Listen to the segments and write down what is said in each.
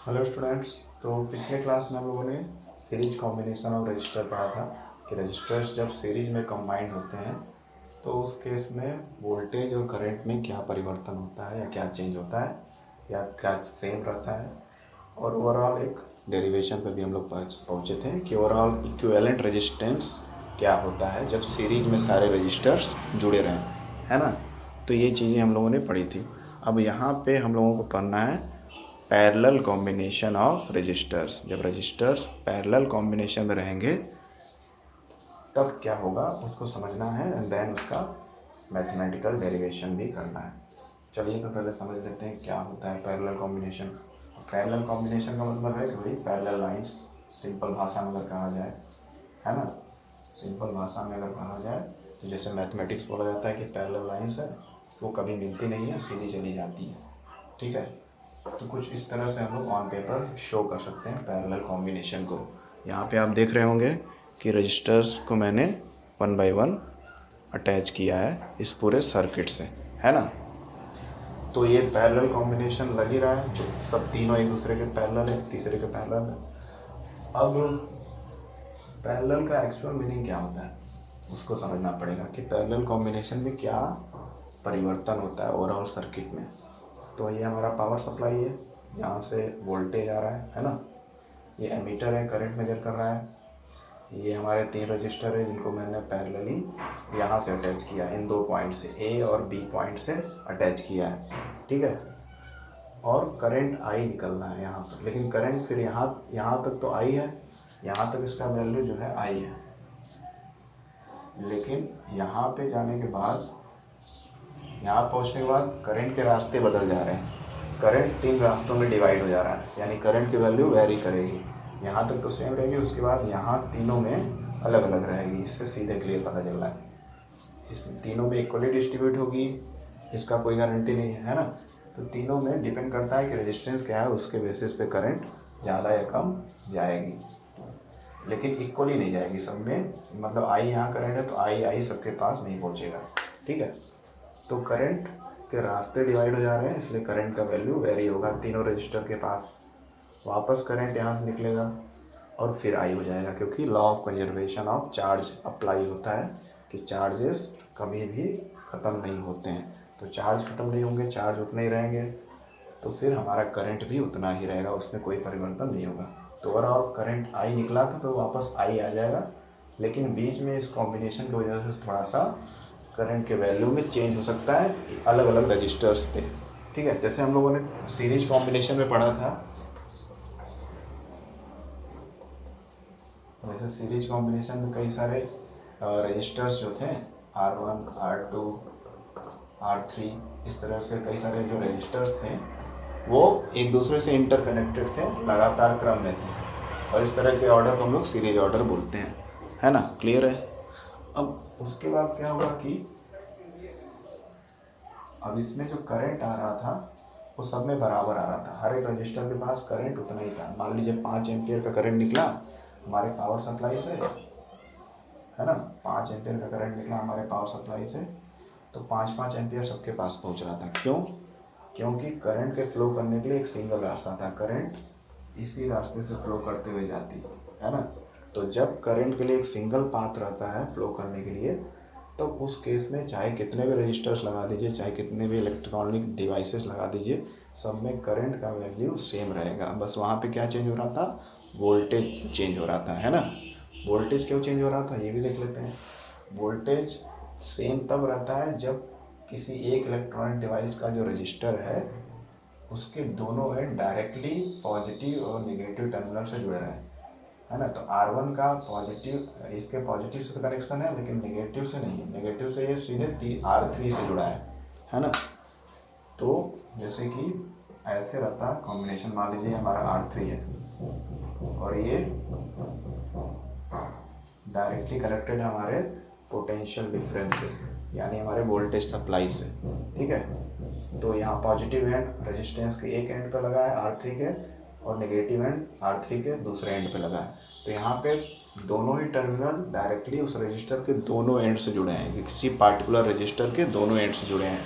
Hello students. तो पिछले class में हम लोगों ने सीरीज कॉम्बिनेशन ऑफ रजिस्टर पढ़ा था कि रजिस्टर्स जब सीरीज में कंबाइंड होते हैं तो उस केस में वोल्टेज और करंट में क्या परिवर्तन होता है या क्या चेंज होता है या क्या सेम रहता है। और ओवरऑल एक डेरिवेशन पे भी हम लोग पहुँचे थे कि ओवरऑल इक्विवेलेंट रेजिस्टेंस क्या होता है जब सीरीज में सारे रजिस्टर्स जुड़े रहें, है ना। तो ये चीज़ें हम लोगों ने पढ़ी थी। अब यहाँ पे हम लोगों को पढ़ना है पैरेलल कॉम्बिनेशन ऑफ रजिस्टर्स। जब रजिस्टर्स पैरेलल कॉम्बिनेशन में रहेंगे तब क्या होगा उसको समझना है एंड देन उसका मैथमेटिकल डेरिवेशन भी करना है। चलिए तो पहले समझ लेते हैं क्या होता है पैरेलल कॉम्बिनेशन। पैरेलल कॉम्बिनेशन का मतलब है कि भाई पैरेलल लाइंस, सिंपल भाषा में अगर कहा जाए, है ना, सिंपल भाषा में अगर कहा जाए तो जैसे मैथमेटिक्स बोला जाता है कि पैरेलल लाइंस है वो कभी मिलती नहीं है, सीधी चली जाती है, ठीक है। तो कुछ इस तरह से हम लोग ऑन पेपर शो कर सकते हैं पैरेलल कॉम्बिनेशन को। यहाँ पे आप देख रहे होंगे कि रजिस्टर्स को मैंने 1 बाय 1 अटैच किया है इस पूरे सर्किट से, है ना। तो ये पैरेलल कॉम्बिनेशन लग ही रहा है, सब तीनों एक दूसरे के पैरेलल है, तीसरे के पैरेलल है। अब पैरेलल का एक्चुअल मीनिंग क्या होता है उसको समझना पड़ेगा कि पैरेलल कॉम्बिनेशन में क्या परिवर्तन होता है ओवरऑल सर्किट में। तो ये हमारा पावर सप्लाई है, यहाँ से वोल्टेज आ रहा है ना। ये एमीटर है, करंट मेजर कर रहा है। ये हमारे 3 रजिस्टर है जिनको मैंने पैरेलली यहाँ से अटैच किया है, इन 2 पॉइंट से ए और बी पॉइंट से अटैच किया है, ठीक है। और करंट आई निकलना है यहाँ पर, लेकिन करंट फिर यहाँ तक तो आई है, यहाँ तक इसका वैल्यू जो है आई है, लेकिन यहाँ पे जाने के बाद, यहाँ पहुँचने के बाद करंट के रास्ते बदल जा रहे हैं। करंट 3 रास्तों में डिवाइड हो जा रहा है, यानी करंट की वैल्यू वेरी करेगी। यहाँ तक तो सेम रहेगी, उसके बाद यहाँ तीनों में अलग अलग रहेगी। इससे सीधे क्लियर पता चल रहा है, इस तीनों में इक्वली डिस्ट्रीब्यूट होगी, इसका कोई गारंटी नहीं है ना। तो तीनों में डिपेंड करता है कि रेजिस्टेंस क्या है, उसके बेसिस पे करंट ज़्यादा या कम जाएगी, लेकिन इक्वली नहीं जाएगी सब में। मतलब आई यहाँ करंट है तो आई सबके पास नहीं पहुँचेगा, ठीक है। तो करंट के रास्ते डिवाइड हो जा रहे हैं, इसलिए करंट का वैल्यू वेरी होगा तीनों रजिस्टर के पास। वापस करंट यहाँ से निकलेगा और फिर आई हो जाएगा, क्योंकि law of conservation of charge apply होता है कि चार्जेस कभी भी ख़त्म नहीं होते हैं। तो चार्ज ख़त्म नहीं होंगे, चार्ज उतने ही रहेंगे, तो फिर हमारा करंट भी उतना ही रहेगा, उसमें कोई परिवर्तन नहीं होगा। तो ओवरऑल करंट आई निकला था तो वापस आई आ जाएगा, लेकिन बीच में इस कॉम्बिनेशन की वजह से थोड़ा सा करंट के वैल्यू में चेंज हो सकता है अलग अलग रजिस्टर्स पे, ठीक है। जैसे हम लोगों ने सीरीज कॉम्बिनेशन में पढ़ा था, जैसे सीरीज कॉम्बिनेशन में कई सारे रजिस्टर्स जो थे R1, R2, R3, इस तरह से कई सारे जो रजिस्टर्स थे वो एक दूसरे से इंटरकनेक्टेड थे, लगातार क्रम में थे, और इस तरह के ऑर्डर को हम लोग सीरीज ऑर्डर बोलते हैं, है ना, क्लियर है। अब उसके बाद क्या होगा कि अब इसमें जो करंट आ रहा था वो सब में बराबर आ रहा था, हर एक रजिस्टर के पास करंट उतना ही था। मान लीजिए 5 एम्पियर का करंट निकला हमारे पावर सप्लाई से, है ना, 5 एम्पियर का करंट निकला हमारे पावर सप्लाई से, तो 5-5 एम्पियर सबके पास पहुंच रहा था। क्यों? क्योंकि करंट के फ्लो करने के लिए एक सिंगल रास्ता था, करंट इसी रास्ते से फ्लो करते हुए जाती है ना। तो जब करंट के लिए एक सिंगल पाथ रहता है फ्लो करने के लिए, तो उस केस में चाहे कितने भी रजिस्टर्स लगा दीजिए, चाहे कितने भी इलेक्ट्रॉनिक डिवाइसेस लगा दीजिए, सब में करंट का वैल्यू सेम रहेगा। बस वहाँ पे क्या चेंज हो रहा था, वोल्टेज चेंज हो रहा था, है ना। वोल्टेज क्यों चेंज हो रहा था ये भी देख लेते हैं। वोल्टेज सेम तब रहता है जब किसी एक इलेक्ट्रॉनिक डिवाइस का जो रजिस्टर है उसके दोनों एंड डायरेक्टली पॉजिटिव और नेगेटिव टर्मिनल से जुड़े रहे, है ना। तो R1 का पॉजिटिव, इसके पॉजिटिव से तो कनेक्शन है लेकिन नेगेटिव से नहीं है, नेगेटिव से ये सीधे R3 से जुड़ा है ना। तो जैसे कि ऐसे रहता कॉम्बिनेशन, मान लीजिए हमारा R3 है और ये डायरेक्टली कनेक्टेड है हमारे पोटेंशियल डिफरेंस से, यानी हमारे वोल्टेज सप्लाई से, ठीक है। तो यहाँ पॉजिटिव एंड रेजिस्टेंस के एक एंड पे लगा है R3 के, और नेगेटिव एंड R3 के दूसरे एंड पे लगा है। तो यहाँ पे दोनों ही टर्मिनल डायरेक्टली उस रजिस्टर के दोनों एंड से जुड़े हैं, किसी पार्टिकुलर रजिस्टर के दोनों एंड से जुड़े हैं,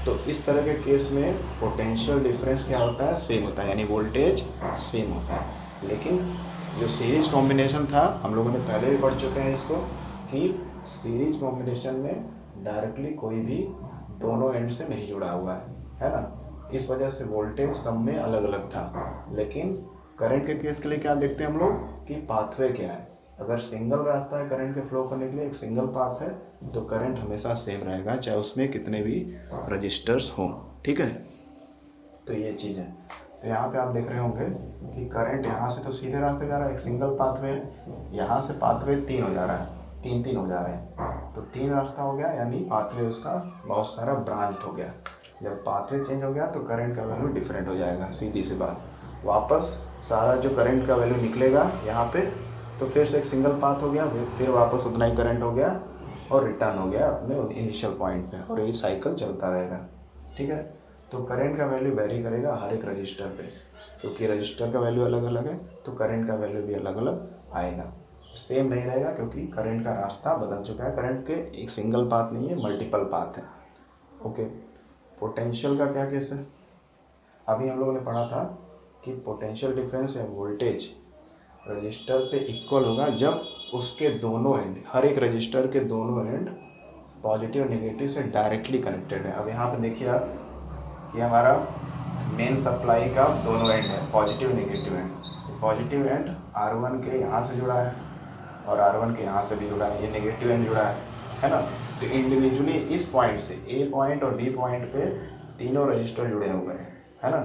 तो इस तरह के केस में पोटेंशियल डिफरेंस क्या होता है, सेम होता है, यानी वोल्टेज सेम होता है। लेकिन जो सीरीज कॉम्बिनेशन था, हम लोगों ने पहले भी पढ़ चुके हैं इसको, कि सीरीज कॉम्बिनेशन में डायरेक्टली कोई भी दोनों एंड से नहीं जुड़ा हुआ है ना। इस वजह से वोल्टेज सब में अलग अलग था। लेकिन करंट के केस के लिए क्या देखते हैं हम लोग कि पाथवे क्या है। अगर सिंगल रास्ता है करंट के फ्लो करने के लिए, एक सिंगल पाथ है, तो करंट हमेशा सेम रहेगा, चाहे उसमें कितने भी रजिस्टर्स हों। ठीक है, तो ये चीज़ है। तो यहाँ पे आप देख रहे होंगे कि करंट यहाँ से तो सीधे रास्ते जा रहा है, एक सिंगल पाथवे है। यहाँ से पाथवे 3 हो जा रहा है, 3 हो जा रहे हैं, तो 3 रास्ता हो गया, यानी पाथवे उसका बहुत सारा ब्रांच हो गया। जब पाथवे चेंज हो गया तो करंट का वैल्यू डिफरेंट हो जाएगा, सीधी सी बात। वापस सारा जो करंट का वैल्यू निकलेगा यहाँ पे, तो फिर से एक सिंगल पाथ हो गया, फिर वापस उतना ही करंट हो गया और रिटर्न हो गया अपने इनिशियल पॉइंट पे, और यही साइकिल चलता रहेगा। ठीक है, तो करंट का वैल्यू वेरी करेगा हर एक रजिस्टर पे, क्योंकि रजिस्टर का वैल्यू अलग अलग है, तो करंट का वैल्यू भी अलग अलग आएगा, सेम नहीं रहेगा, क्योंकि करंट का रास्ता बदल चुका है। करंट के एक सिंगल पाथ नहीं है, मल्टीपल पाथ है। ओके, पोटेंशियल का क्या केस है? अभी हम लोगों ने पढ़ा था कि पोटेंशियल डिफरेंस या वोल्टेज रजिस्टर पे इक्वल होगा जब उसके दोनों एंड, हर एक रजिस्टर के दोनों एंड पॉजिटिव नेगेटिव से डायरेक्टली कनेक्टेड है। अब यहाँ पे देखिए आप कि हमारा मेन सप्लाई का दोनों एंड है, positive negative and. Positive and R1 के यहाँ से जुड़ा है और R1 के यहाँ से भी जुड़ा है, ये नेगेटिव एंड जुड़ा है ना। तो इंडिविजुअली इस पॉइंट से, A पॉइंट और B पॉइंट पे तीनों रजिस्टर जुड़े हुए हैं, है ना।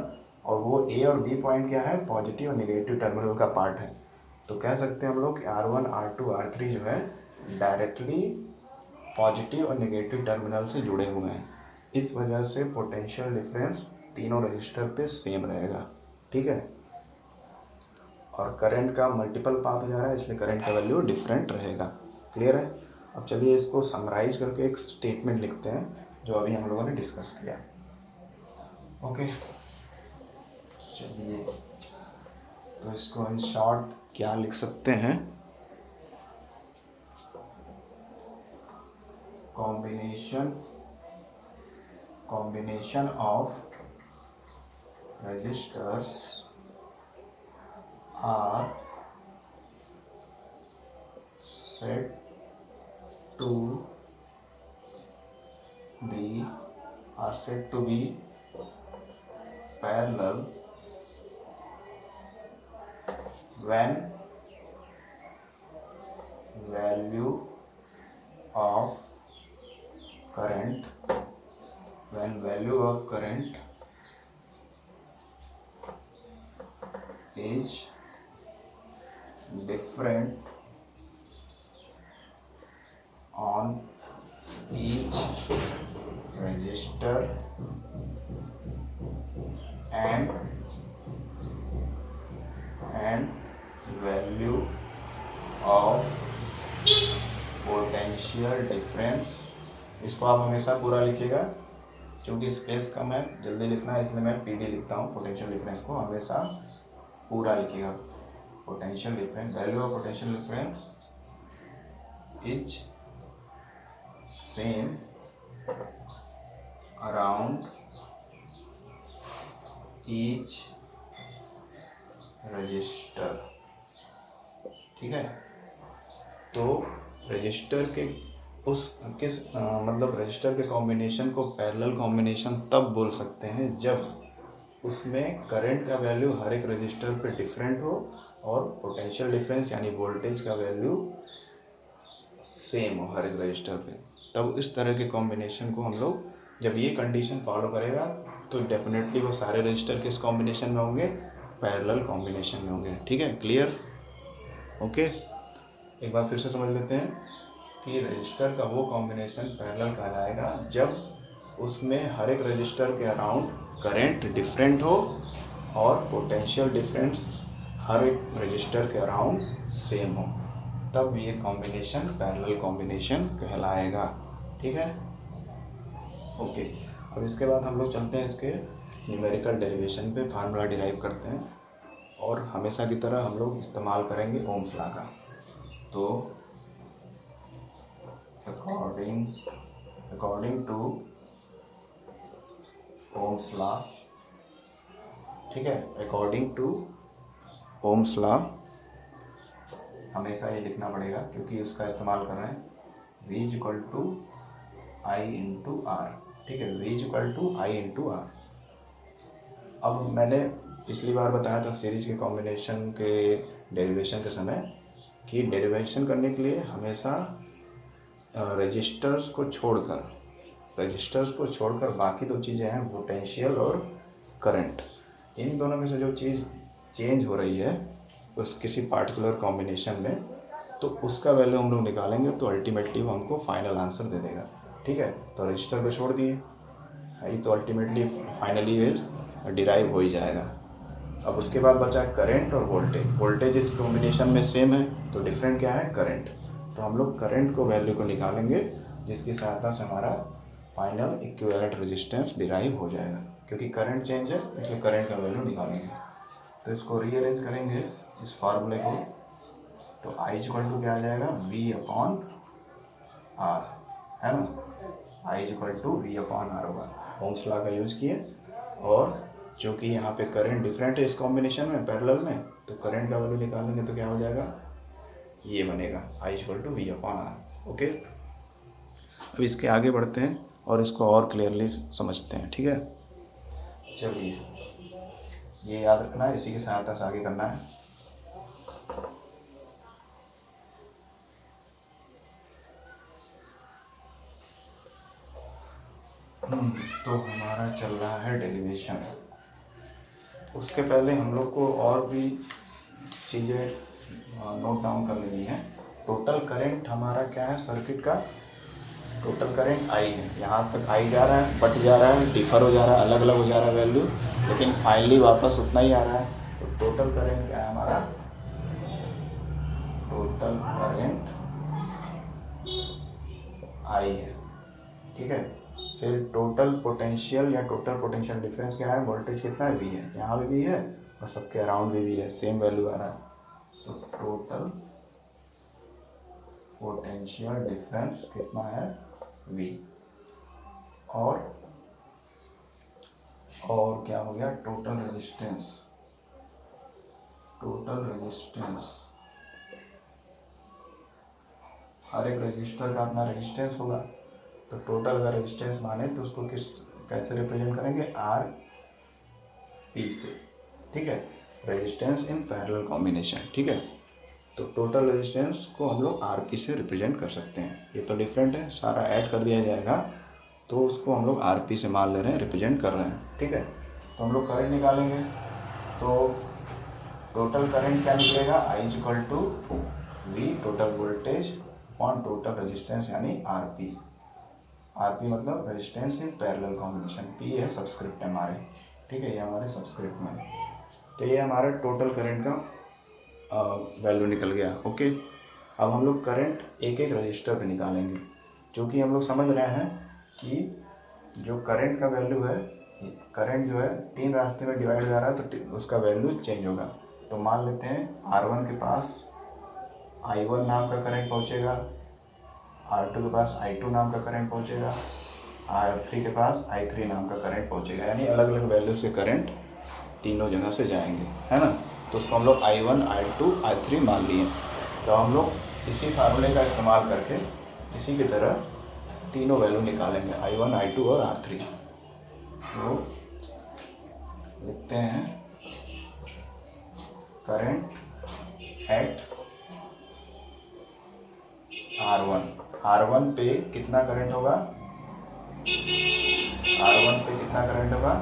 और वो A और B पॉइंट क्या है, पॉजिटिव और नेगेटिव टर्मिनल का पार्ट है। तो कह सकते हैं हम लोग कि R1, R2, R3 जो है डायरेक्टली पॉजिटिव और नेगेटिव टर्मिनल से जुड़े हुए हैं। इस वजह से पोटेंशियल डिफरेंस तीनों रजिस्टर पे सेम रहेगा। ठीक है, और करंट का मल्टीपल पाथ हो जा रहा है, इसलिए करंट का वैल्यू डिफरेंट रहेगा। क्लियर है? अब चलिए इसको समराइज करके एक स्टेटमेंट लिखते हैं जो अभी हम लोगों ने डिस्कस किया। ओके, चलिए तो इसको इन शॉर्ट क्या लिख सकते हैं, combination of registers are said to be parallel when value of current is different on each register and value of potential difference। इसको आप हमेशा पूरा लिखिएगा, क्योंकि स्पेस कम है, जल्दी लिखना है, इसलिए मैं PD लिखता हूँ। पोटेंशियल डिफरेंस को हमेशा पूरा लिखिएगा। Potential difference, value of potential difference is same around each resistor. ठीक है, तो रजिस्टर के मतलब रजिस्टर के कॉम्बिनेशन को पैरेलल कॉम्बिनेशन तब बोल सकते हैं जब उसमें करंट का वैल्यू हर एक रजिस्टर पे डिफरेंट हो और पोटेंशियल डिफरेंस यानी वोल्टेज का वैल्यू सेम हो हर एक रजिस्टर पे। तब इस तरह के कॉम्बिनेशन को हम लोग, जब ये कंडीशन फॉलो करेगा तो डेफिनेटली वो सारे रजिस्टर किस कॉम्बिनेशन में होंगे, पैरेलल कॉम्बिनेशन में होंगे। ठीक है, क्लियर? ओके, एक बार फिर से समझ लेते हैं कि रजिस्टर का वो कॉम्बिनेशन पैरेलल कहलाएगा जब उसमें हर एक रजिस्टर के अराउंड करंट डिफरेंट हो और पोटेंशियल डिफरेंस हर एक रजिस्टर के अराउंड सेम हो, तब ये कॉम्बिनेशन पैरेलल कॉम्बिनेशन कहलाएगा। ठीक है, ओके। अब इसके बाद हम लोग चलते हैं इसके न्यूमेरिकल डेरिवेशन पे, फार्मूला डिराइव करते हैं, और हमेशा की तरह हम लोग इस्तेमाल करेंगे ओम्स लॉ का। तो अकॉर्डिंग टू ओम्स लॉ, ठीक है, अकॉर्डिंग टू ओम्स लॉ, हमेशा ये लिखना पड़ेगा क्योंकि उसका इस्तेमाल कर रहे हैं। V is equal to I into R, ठीक है, V is equal to I into R. अब मैंने पिछली बार बताया था सीरीज के कॉम्बिनेशन के डेरिवेशन के समय कि डेरिवेशन करने के लिए हमेशा रजिस्टर्स को छोड़कर बाकी दो चीज़ें हैं, पोटेंशियल और करंट। इन दोनों में से जो चीज़ चेंज हो रही है उस किसी पार्टिकुलर कॉम्बिनेशन में, तो उसका वैल्यू हम लोग निकालेंगे तो अल्टीमेटली वो हमको फाइनल आंसर दे देगा, ठीक है। तो रजिस्टर को छोड़ दिए है तो अल्टीमेटली फाइनली ये डिराइव हो ही जाएगा। अब उसके बाद बचा करंट और वोल्टेज इस कॉम्बिनेशन में सेम है तो डिफरेंट क्या है, करंट। तो हम लोग करंट को वैल्यू को निकालेंगे जिसकी सहायता से हमारा फाइनल इक्विवेलेंट रेजिस्टेंस डिराइव हो जाएगा। क्योंकि करंट चेंज है इसलिए करंट का वैल्यू निकालेंगे। तो इसको रीअरेंज करेंगे इस फार्मूले को, तो I इक्वल टू क्या आ जाएगा, V अपॉन आर, है ना। I equal to V upon R होगा। ओम्स लॉ का यूज किए, और जो कि यहाँ पे करंट डिफरेंट है इस कॉम्बिनेशन में पैरेलल में, तो करंट का वैल्यू निकालेंगे तो क्या हो जाएगा, ये बनेगा I equal to V upon R. Okay, अब इसके आगे बढ़ते हैं और इसको और क्लियरली समझते हैं, ठीक है। चलिए, ये याद रखना है, इसी की सहायता से आगे करना है। तो हमारा चल रहा है डेरिवेशन। उसके पहले हम लोग को और भी चीज़ें नोट डाउन कर लेनी है। टोटल करंट हमारा क्या है सर्किट का, टोटल करंट I है। यहाँ तक I जा रहा है, बट जा रहा है, डिफर हो जा रहा है, अलग अलग हो जा रहा है वैल्यू, लेकिन फाइनली वापस उतना ही आ रहा है। तो टोटल करंट क्या है हमारा, टोटल करंट I है, ठीक है। फिर टोटल पोटेंशियल या टोटल पोटेंशियल डिफरेंस क्या है, वोल्टेज कितना है, V है, यहाँ भी V है और सबके अराउंड भी V है, सेम वैल्यू आ रहा है। तो टोटल पोटेंशियल डिफरेंस कितना है, V। और क्या हो गया, टोटल रेजिस्टेंस, हर एक रजिस्टर का अपना रेजिस्टेंस होगा। तो टोटल अगर रेजिस्टेंस माने तो उसको कैसे रिप्रेजेंट करेंगे, आर पी से, ठीक है, रेजिस्टेंस इन पैरेलल कॉम्बिनेशन, ठीक है। तो टोटल रेजिस्टेंस को हम लोग आर पी से रिप्रेजेंट कर सकते हैं। ये तो डिफरेंट है, सारा ऐड कर दिया जाएगा तो उसको हम लोग आर पी से मान ले रहे हैं, रिप्रेजेंट कर रहे हैं, ठीक है। तो हम लोग करंट निकालेंगे, तो टोटल करंट क्या निकलेगा, I equal to V total voltage on total resistance यानी आर पी मतलब resistance in parallel combination, P है सब्सक्रिप्ट हमारे, ठीक है, ये हमारे सब्सक्रिप्ट में। तो ये हमारा टोटल करंट का वैल्यू निकल गया। ओके, अब हम लोग करंट एक एक रजिस्टर पे निकालेंगे, जो कि हम लोग समझ रहे हैं कि जो करंट का वैल्यू है, करंट जो है 3 रास्ते में डिवाइड हो जा रहा है तो उसका वैल्यू चेंज होगा। तो मान लेते हैं R1 के पास I1 नाम का करंट पहुंचेगा, R2 के पास I2 नाम का करंट पहुंचेगा, R3 के पास I3 नाम का करंट पहुंचेगा, यानी अलग अलग वैल्यू से करंट तीनों जगह से जाएंगे, है ना। तो उसको हम लोग I1, I2, I3 मान लिए। तो हम लोग इसी फार्मूले का इस्तेमाल करके इसी की तरह तीनों वैल्यू निकालेंगे, I1, I2 और R3। तो लिखते हैं करंट एट R1 पे कितना करंट होगा, R1 पे कितना करंट होगा,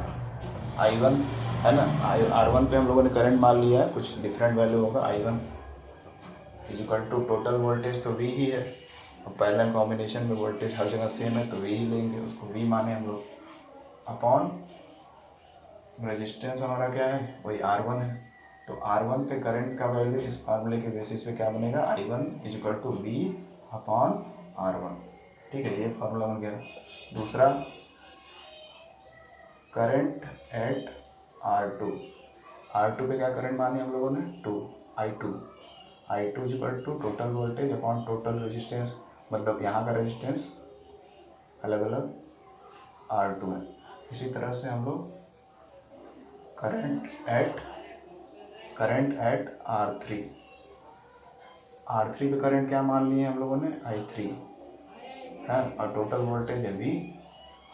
I1, है ना। R1 पे हम लोगों ने करंट मान लिया है, कुछ डिफरेंट वैल्यू होगा। I1 is equal to total voltage तो V ही है, और पैरेलल कॉम्बिनेशन में वोल्टेज हर जगह सेम है तो V ही लेंगे, उसको V माने हम लोग, अपॉन रेजिस्टेंस हमारा क्या है, वही R1 है। तो R1 पे करंट का वैल्यू इस फार्मूले के बेसिस पे क्या बनेगा, I1 is equal to V upon R1, ठीक है, ये फार्मूला बन गया। दूसरा, करंट एट R2 पे क्या करंट माने हम लोगों ने, I2 is equal to total voltage upon total resistance, मतलब यहाँ का रेजिस्टेंस अलग अलग R2 है, इसी तरह से हम लोग करंट एट R3, R3 पे करंट क्या मान लिए हम लोगों ने, I3 है, और टोटल वोल्टेज है V,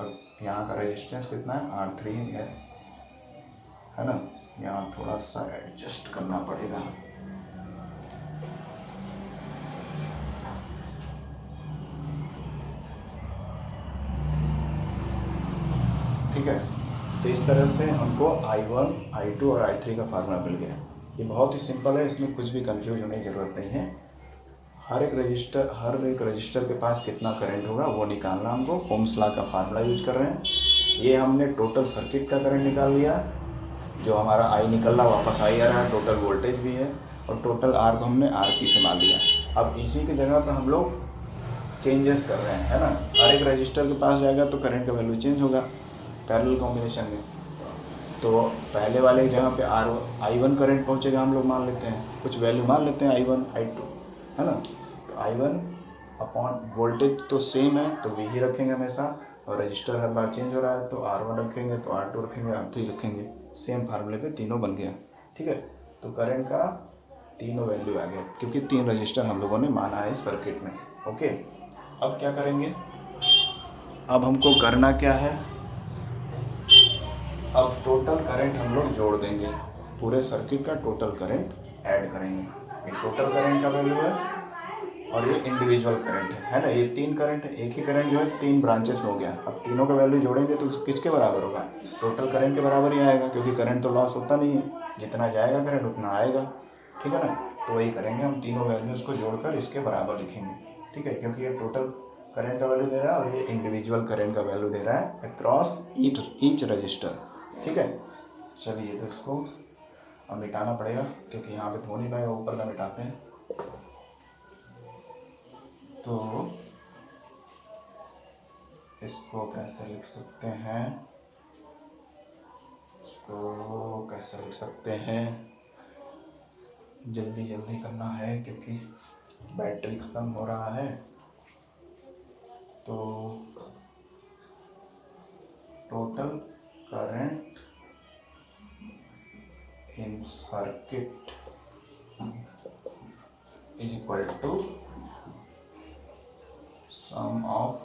और यहाँ का रेजिस्टेंस कितना है, R3 है ना। यहाँ थोड़ा सा एडजस्ट करना पड़ेगा। ठीक है, तो इस तरह से हमको I1, I2 और I3 का फार्मूला मिल गया। ये बहुत ही सिंपल है, इसमें कुछ भी कंफ्यूज होने की ज़रूरत नहीं है। हर एक रजिस्टर के पास कितना करंट होगा वो निकालना हमको। ओम्स लॉ का फार्मूला यूज कर रहे हैं। ये हमने टोटल सर्किट का करंट निकाल लिया, जो हमारा I निकल रहा वापस I आ रहा है, टोटल वोल्टेज भी है, और टोटल R को हमने RP से मान लिया। अब इसी की जगह पर हम लोग चेंजेस कर रहे हैं, है ना। हर एक रजिस्टर के पास जाएगा तो करंट का वैल्यू चेंज होगा पैरेलल कॉम्बिनेशन में। तो पहले वाले जगह पे I1 करंट पहुंचेगा, हम लोग मान लेते हैं, कुछ वैल्यू मान लेते हैं I1 I2, है ना। तो I1 अपॉन वोल्टेज तो सेम है तो V ही रखेंगे हमेशा, और रजिस्टर हर बार चेंज हो रहा है तो R1 रखेंगे, तो R2 रखेंगे, R3 रखेंगे, सेम फार्मूले पे तीनों बन गया। ठीक है, तो करंट का तीनों वैल्यू आ गया, क्योंकि 3 रजिस्टर हम लोगों ने माना है इस सर्किट में। ओके, अब क्या करेंगे, अब हमको करना क्या है, अब टोटल करंट हम लोग जोड़ देंगे, पूरे सर्किट का टोटल करंट ऐड करेंगे। ये टोटल करंट का वैल्यू है और ये इंडिविजुअल करंट है ना। ये 3 करंट है, एक ही करंट जो है 3 ब्रांचेस में हो गया। अब तीनों का वैल्यू जोड़ेंगे तो किसके बराबर होगा, टोटल करंट के बराबर ही आएगा, क्योंकि करंट तो लॉस होता नहीं है, जितना जाएगा करंट उतना आएगा। ठीक है ना, तो वही करेंगे हम, तीनों वैल्यूज़ को जोड़कर इसके बराबर लिखेंगे। ठीक है, क्योंकि ये टोटल करंट का वैल्यू दे रहा है और ये इंडिविजुअल करंट का वैल्यू दे रहा है अक्रॉस ईच रजिस्टर। ठीक है, चलिए तो इसको अब मिटाना पड़ेगा, क्योंकि यहाँ पे तो हो नहीं पाएगा, ऊपर का मिटाते हैं। तो इसको कैसे लिख सकते हैं, इसको कैसे लिख सकते हैं, जल्दी जल्दी करना है क्योंकि बैटरी ख़त्म हो रहा है। तो total current in circuit is equal to sum of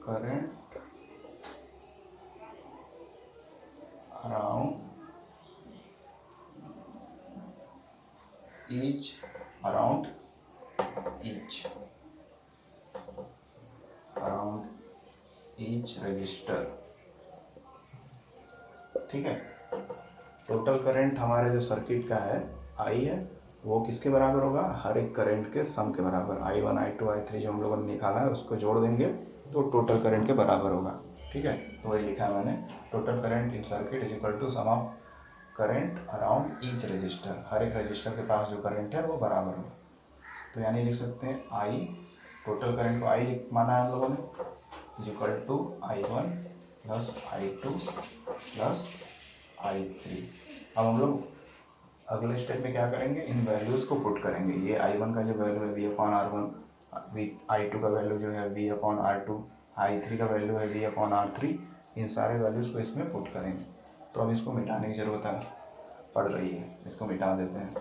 current around each resistor. ठीक है, टोटल करंट हमारे जो सर्किट का है I है, वो किसके बराबर होगा, हर एक करंट के सम के बराबर। I1 I2 I3 जो हम लोगों ने निकाला है उसको जोड़ देंगे तो टोटल करंट के बराबर होगा। ठीक है, तो वही लिखा है मैंने, total current in circuit is equal to sum of current around each resistor. हर एक रजिस्टर के पास जो करंट है वो बराबर होगा। तो यानी लिख सकते हैं I, टोटल करंट को I माना है हम लोगों ने, is equal to I1 plus I2 plus I3। अब हम लोग अगले स्टेप में क्या करेंगे, इन वैल्यूज़ को पुट करेंगे। ये I1 का जो वैल्यू है V/R1, I2 का वैल्यू जो है V/R2, I3 का वैल्यू है V/R3, इन सारे वैल्यूज़ को इसमें पुट करेंगे। तो अब इसको मिटाने की ज़रूरत है, पड़ रही है, इसको मिटा देते हैं।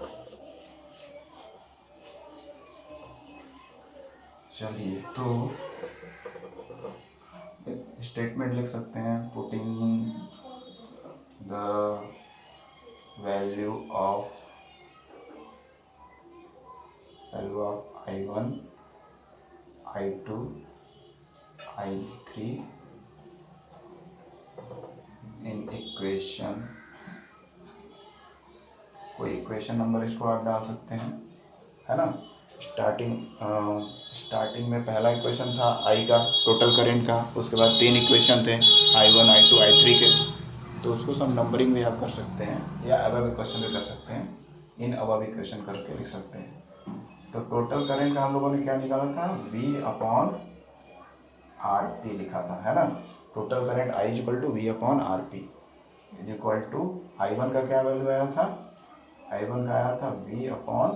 चलिए, तो स्टेटमेंट लिख सकते हैं, putting the value of I1 I2 I3 in equation, कोई इक्वेशन नंबर इसको आप डाल सकते हैं, है ना। स्टार्टिंग में पहला इक्वेशन था I का, टोटल करंट का, उसके बाद 3 इक्वेशन थे I1 I2 I3 के, तो उसको सब नंबरिंग भी आप कर सकते हैं या अबव इक्वेशन भी कर सकते हैं, इन अबव इक्वेशन करके लिख सकते हैं। तो टोटल करंट का हम लोगों ने क्या निकाला था, V/RP लिखा था, है ना। Total current I is equal to V/RP is equal to I1 का क्या वैल्यू आया था, I1 का आया था V/R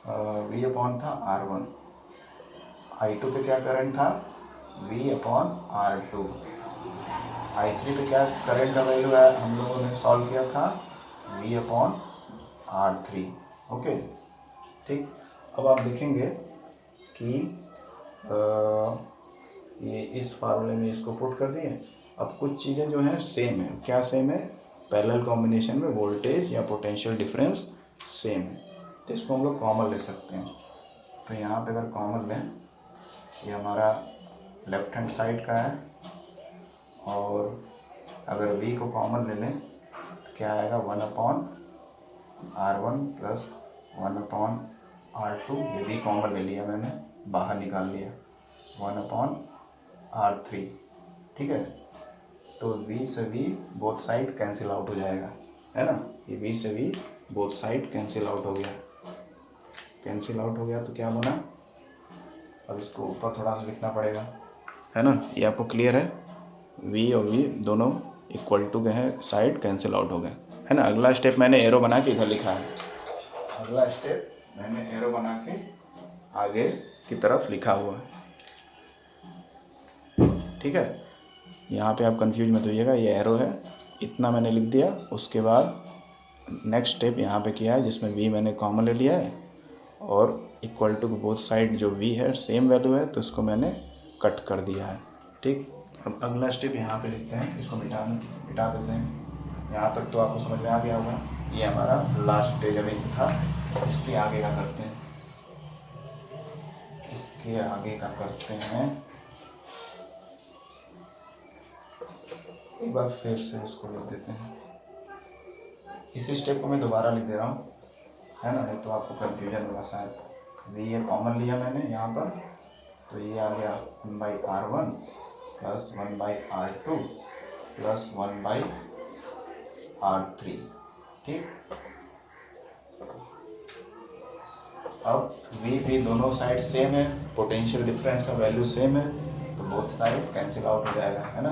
वी अपॉन था R1, I2 पे क्या करंट था, V अपॉन R2, I3 पे क्या करंट का वैल्यू है हम लोगों ने सॉल्व किया था, V अपॉन R3। ओके ठीक। अब आप देखेंगे कि ये इस फार्मूले में इसको पुट कर दिए। अब कुछ चीज़ें जो हैं सेम है, क्या सेम है, पैरेलल कॉम्बिनेशन में वोल्टेज या पोटेंशियल डिफरेंस सेम है, तो इसको हम लोग कॉमन ले सकते हैं। तो यहाँ पे अगर कॉमन लें, ये हमारा लेफ्ट हैंड साइड का है, और अगर v को कॉमन ले लें तो क्या आएगा, 1/R1 प्लस 1/R2, ये v कॉमन ले लिया मैंने, बाहर निकाल लिया, 1/R3। ठीक है, तो v से v both side cancel out हो जाएगा, है ना, ये v से v both side cancel out हो गया। कैंसिल आउट हो गया तो क्या बना, अब इसको ऊपर थोड़ा सा लिखना पड़ेगा, है ना, ये आपको क्लियर है, v और v दोनों इक्वल टू के हैं, साइड कैंसिल आउट हो गए, है ना। अगला स्टेप मैंने एरो बना के इधर लिखा है, अगला स्टेप मैंने एरो बना के आगे की तरफ लिखा हुआ है। ठीक है, यहाँ पे आप कंफ्यूज मत होइएगा, ये एरो है, इतना मैंने लिख दिया। उसके बाद नेक्स्ट स्टेप यहाँ पे किया है, जिसमें v मैंने कॉमन ले लिया है, और इक्वल टू बोथ साइड जो v है सेम वैल्यू है, तो इसको मैंने कट कर दिया है। ठीक, अब अगला स्टेप यहाँ पे लिखते हैं, इसको मिटा देते हैं। यहाँ तक तो आपको समझ में आ गया होगा, ये हमारा लास्ट स्टेज अभी था। इसके आगे का करते हैं, इसके आगे का करते हैं, एक बार फिर से इसको लिख देते हैं। इसी स्टेप को मैं दोबारा लिख दे रहा हूँ, है ना, नहीं तो आपको कन्फ्यूजन होगा शायद। v ये कॉमन लिया मैंने यहाँ पर, तो ये आ गया 1/R1 plus 1/R2 plus 1/R3। ठीक, अब v दोनों साइड सेम है, पोटेंशियल डिफरेंस का वैल्यू सेम है, तो बोथ साइड कैंसिल आउट हो जाएगा, है ना,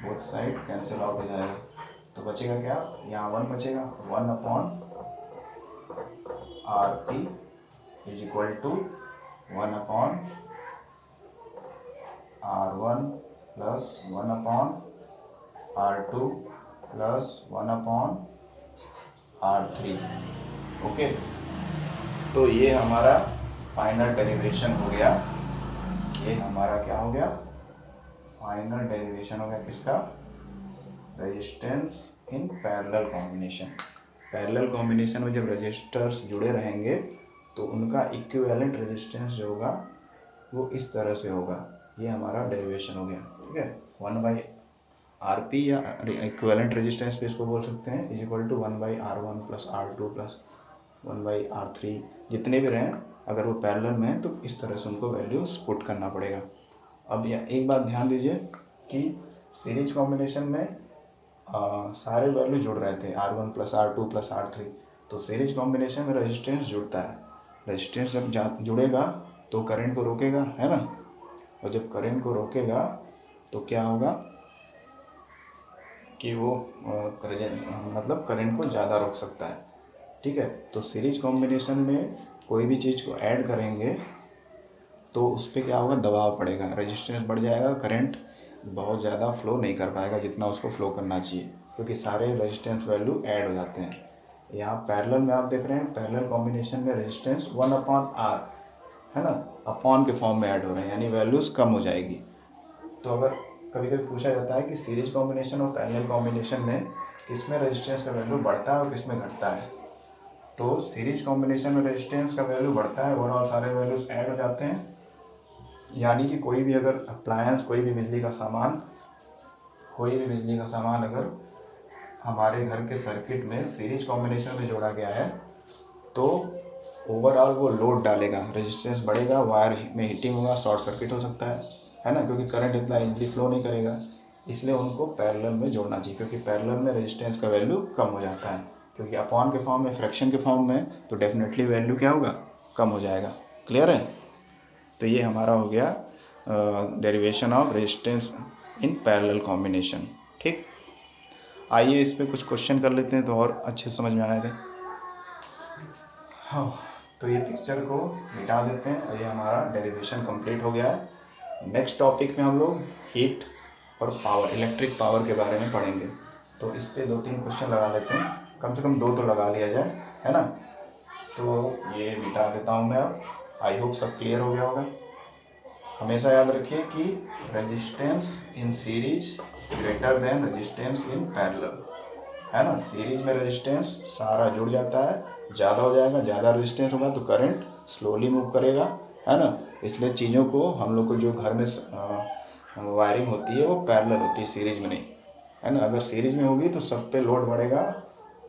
बोथ साइड कैंसिल आउट हो जाएगा। तो बचेगा क्या, यहाँ 1 बचेगा, 1/RP is equal to 1/R1 plus 1/R2 plus 1/R3। Okay, तो ये हमारा फाइनल डेरिवेशन हो गया, ये हमारा क्या हो गया, फाइनल डेरिवेशन हो गया किसका, resistance in parallel combination. Parallel combination में जब रजिस्टर्स जुड़े रहेंगे तो उनका इक्विवेलेंट रेजिस्टेंस जो होगा वो इस तरह से होगा, ये हमारा डेरिवेशन हो गया। ठीक है, 1/RP या इक्विवेलेंट रेजिस्टेंस भी इसको बोल सकते हैं, is equal to 1/R1 plus R2 plus 1/R3, जितने भी रहें अगर वो पैरेलल में है तो इस तरह से उनको वैल्यूज पुट करना पड़ेगा। अब यह एक बात ध्यान दीजिए कि सीरीज कॉम्बिनेशन में सारे वैल्यू जुड़ रहे थे, R1 plus R2 plus R3, तो सीरीज कॉम्बिनेशन में रेजिस्टेंस जुड़ता है। रेजिस्टेंस जब जुड़ेगा तो करंट को रोकेगा, है ना, और जब करंट को रोकेगा तो क्या होगा कि वो मतलब करंट को ज़्यादा रोक सकता है। ठीक है, तो सीरीज कॉम्बिनेशन में कोई भी चीज़ को ऐड करेंगे तो उस पर क्या होगा, दबाव पड़ेगा, रेजिस्टेंस बढ़ जाएगा, करंट बहुत ज़्यादा फ्लो नहीं कर पाएगा जितना उसको फ्लो करना चाहिए, क्योंकि सारे रेजिस्टेंस वैल्यू ऐड हो जाते हैं। यहाँ पैरेलल में आप देख रहे हैं, पैरेलल कॉम्बिनेशन में रेजिस्टेंस 1/R, है ना, अपॉन के फॉर्म में ऐड हो रहे हैं, यानी वैल्यूज़ कम हो जाएगी। तो अगर कभी कभी पूछा जाता है कि सीरीज कॉम्बिनेशन और पैरेलल कॉम्बिनेशन में किस में रेजिस्टेंस का वैल्यू बढ़ता है और किस में घटता है, तो सीरीज कॉम्बिनेशन में रेजिस्टेंस का वैल्यू बढ़ता है, ओवरऑल सारे वैल्यूज ऐड हो जाते हैं। यानी कि कोई भी अगर अप्लायंस, कोई भी बिजली का सामान अगर हमारे घर के सर्किट में सीरीज कॉम्बिनेशन में जोड़ा गया है तो ओवरऑल वो लोड डालेगा, रेजिस्टेंस बढ़ेगा, वायर में हीटिंग होगा, शॉर्ट सर्किट हो सकता है ना, क्योंकि करंट इतना इजीली फ्लो नहीं करेगा। इसलिए उनको पैरेलल में जोड़ना चाहिए, क्योंकि पैरेलल में रेजिस्टेंस का वैल्यू कम हो जाता है, क्योंकि अपॉन के फॉर्म में, फ्रैक्शन के फॉर्म में, तो डेफिनेटली वैल्यू क्या होगा, कम हो जाएगा। क्लियर है, तो ये हमारा हो गया derivation of resistance in parallel combination. ठीक, आइए इस पे कुछ क्वेश्चन कर लेते हैं तो और अच्छे समझ में आएगा। हाँ, तो ये पिक्चर को मिटा देते हैं। ये हमारा डेरिवेशन कंप्लीट हो गया है। नेक्स्ट टॉपिक में हम लोग हीट और पावर, इलेक्ट्रिक पावर के बारे में पढ़ेंगे। तो इस पे 2-3 क्वेश्चन लगा लेते हैं, कम से कम 2 तो लगा लिया जाए, है ना। तो ये मिटा देता हूँ मैं अब। आई होप सब क्लियर हो गया होगा। हमेशा याद रखिए कि resistance in series greater than resistance in parallel, है ना। सीरीज में रेजिस्टेंस सारा जुड़ जाता है, ज़्यादा हो जाएगा, ज़्यादा रेजिस्टेंस होगा तो करंट स्लोली मूव करेगा, है ना। इसलिए चीज़ों को हम लोग को जो घर में वायरिंग होती है वो पैरेलल होती है, सीरीज में नहीं, है ना। अगर सीरीज में होगी तो सब पे लोड बढ़ेगा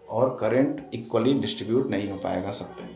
और करंट इक्वली डिस्ट्रीब्यूट नहीं हो पाएगा सब पे।